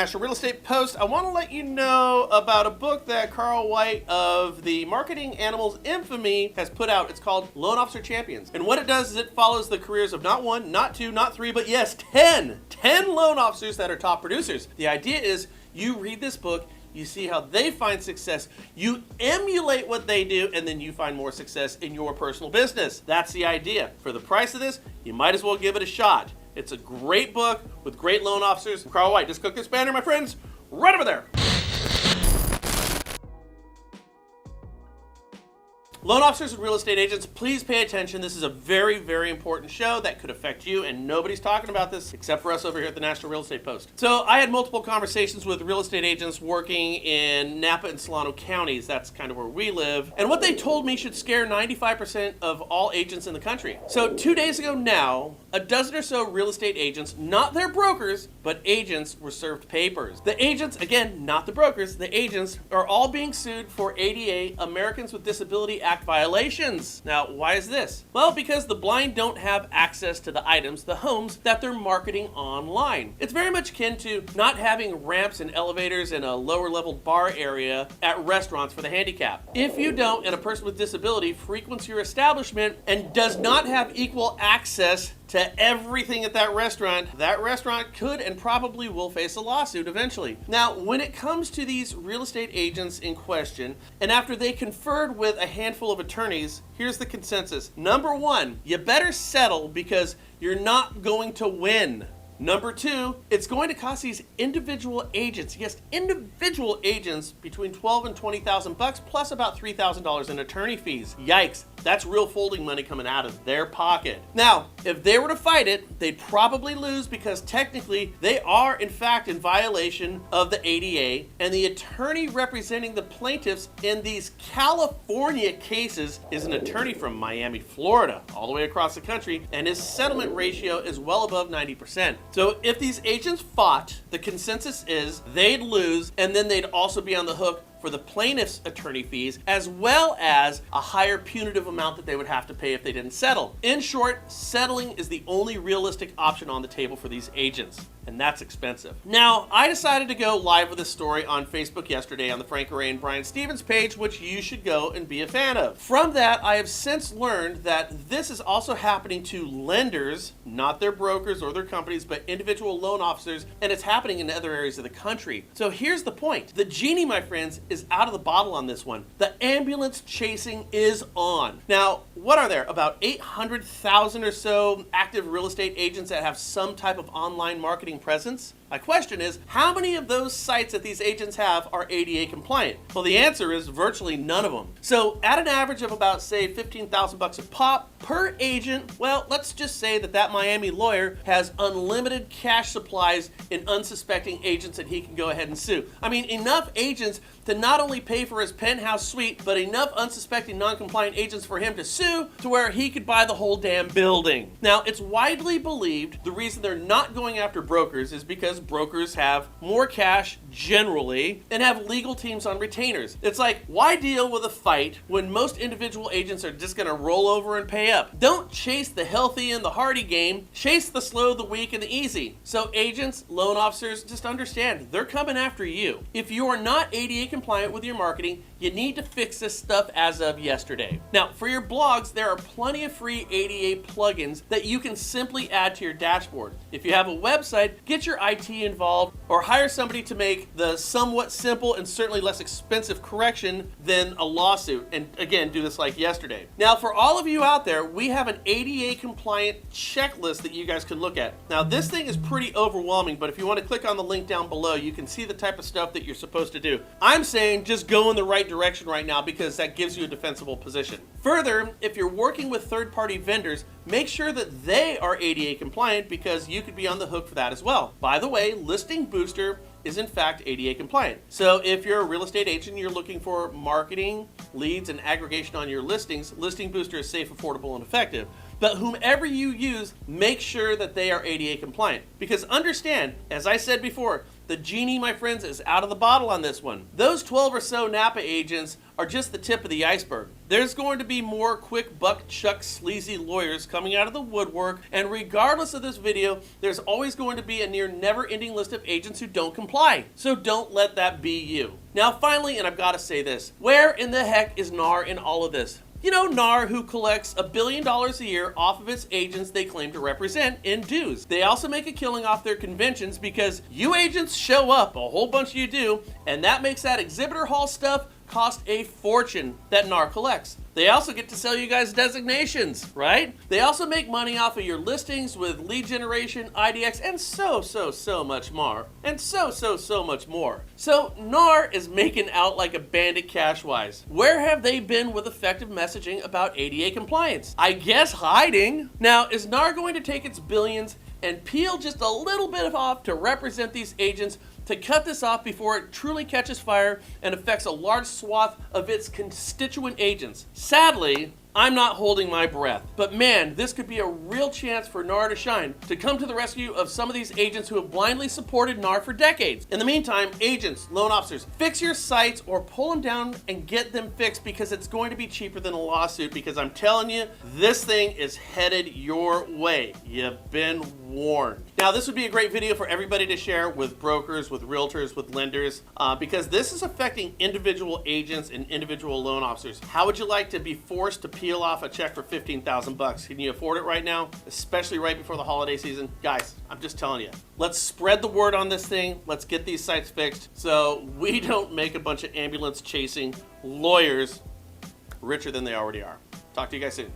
National Real Estate Post. I want to let you know about a book that Carl White of the Marketing Animals Infamy has put out. It's called Loan Officer Champions. And what it does is it follows the careers of not one, not two, not three, but yes, 10 loan officers that are top producers. The idea is you read this book, you see how they find success, you emulate what they do, and then you find more success in your personal business. That's the idea. For the price of this, you might as well give it a shot. It's a great book with great loan officers. Carl White, just click this banner, my friends, right over there. Loan officers and real estate agents, please pay attention. This is a very, very important show that could affect you, and nobody's talking about this except for us over here at the National Real Estate Post. So I had multiple conversations with real estate agents working in Napa and Solano counties. That's kind of where we live. And what they told me should scare 95% of all agents in the country. So 2 days ago now, a dozen or so real estate agents, not their brokers, but agents, were served papers. The agents, again, not the brokers, the agents are all being sued for ADA, Americans with Disability Act violations. Now, why is this? Well, because the blind don't have access to the items, the homes that they're marketing online. It's very much akin to not having ramps and elevators in a lower level bar area at restaurants for the handicapped. If you don't, and a person with disability frequents your establishment and does not have equal access to everything at that restaurant could and probably will face a lawsuit eventually. Now, when it comes to these real estate agents in question, and after they conferred with a handful of attorneys, here's the consensus. Number one, you better settle because you're not going to win. Number two, it's going to cost these individual agents, yes, individual agents, between $12,000 and $20,000 plus about $3,000 in attorney fees. Yikes, that's real folding money coming out of their pocket. Now, if they were to fight it, they'd probably lose because technically they are in fact in violation of the ADA, and the attorney representing the plaintiffs in these California cases is an attorney from Miami, Florida, all the way across the country, and his settlement ratio is well above 90%. So if these agents fought, the consensus is they'd lose, and then they'd also be on the hook for the plaintiff's attorney fees, as well as a higher punitive amount that they would have to pay if they didn't settle. In short, settling is the only realistic option on the table for these agents, and that's expensive. Now, I decided to go live with this story on Facebook yesterday on the Frank Ray and Brian Stevens page, which you should go and be a fan of. From that, I have since learned that this is also happening to lenders, not their brokers or their companies, but individual loan officers, and it's happening in other areas of the country. So here's the point. The genie, my friends, is out of the bottle on this one. The ambulance chasing is on. Now, what are there? About 800,000 or so active real estate agents that have some type of online marketing presence? My question is, how many of those sites that these agents have are ADA compliant? Well, the answer is virtually none of them. So at an average of about, say, $15,000 a pop per agent, well, let's just say that Miami lawyer has unlimited cash supplies in unsuspecting agents that he can go ahead and sue. I mean, enough agents to not only pay for his penthouse suite, but enough unsuspecting non-compliant agents for him to sue to where he could buy the whole damn building. Now, it's widely believed the reason they're not going after brokers is because brokers have more cash generally and have legal teams on retainers. It's like, why deal with a fight when most individual agents are just gonna roll over and pay up? Don't chase the healthy and the hardy game, chase the slow, the weak, and the easy. So agents, loan officers, just understand, they're coming after you. If you are not ADA compliant with your marketing, you need to fix this stuff as of yesterday. Now, for your blogs, there are plenty of free ADA plugins that you can simply add to your dashboard. If you have a website, get your IT involved or hire somebody to make the somewhat simple and certainly less expensive correction than a lawsuit. And again, do this like yesterday. Now, for all of you out there, we have an ADA compliant checklist that you guys can look at. Now, this thing is pretty overwhelming, but if you want to click on the link down below, you can see the type of stuff that you're supposed to do. I'm saying just go in the right direction right now because that gives you a defensible position. Further, if you're working with third-party vendors, make sure that they are ADA compliant because you could be on the hook for that as well. By the way, Listing Booster is in fact ADA compliant. So if you're a real estate agent and you're looking for marketing, leads, and aggregation on your listings, Listing Booster is safe, affordable, and effective. But whomever you use, make sure that they are ADA compliant. Because understand, as I said before, The genie, my friends, is out of the bottle on this one. Those 12 or so Napa agents are just the tip of the iceberg. There's going to be more quick buck chuck sleazy lawyers coming out of the woodwork, and regardless of this video, there's always going to be a near never-ending list of agents who don't comply. So don't let that be you. Now finally, and I've got to say this, where in the heck is NAR in all of this? You know, NAR, who collects $1 billion a year off of its agents they claim to represent in dues. They also make a killing off their conventions because you agents show up, a whole bunch of you do, and that makes that exhibitor hall stuff cost a fortune that NAR collects. They also get to sell you guys designations, right? They also make money off of your listings with lead generation, IDX, and so much more. And so much more. So NAR is making out like a bandit cash-wise. Where have they been with effective messaging about ADA compliance? I guess hiding. Now, is NAR going to take its billions and peel just a little bit off to represent these agents to cut this off before it truly catches fire and affects a large swath of its constituent agents? Sadly, I'm not holding my breath. But man, this could be a real chance for NAR to shine, to come to the rescue of some of these agents who have blindly supported NAR for decades. In the meantime, agents, loan officers, fix your sites or pull them down and get them fixed, because it's going to be cheaper than a lawsuit, because I'm telling you, this thing is headed your way. You've been warned. Now, this would be a great video for everybody to share with brokers, with realtors, with lenders, because this is affecting individual agents and individual loan officers. How would you like to be forced to peel off a check for $15,000? Can you afford it right now? Especially right before the holiday season? Guys, I'm just telling you. Let's spread the word on this thing. Let's get these sites fixed so we don't make a bunch of ambulance chasing lawyers richer than they already are. Talk to you guys soon.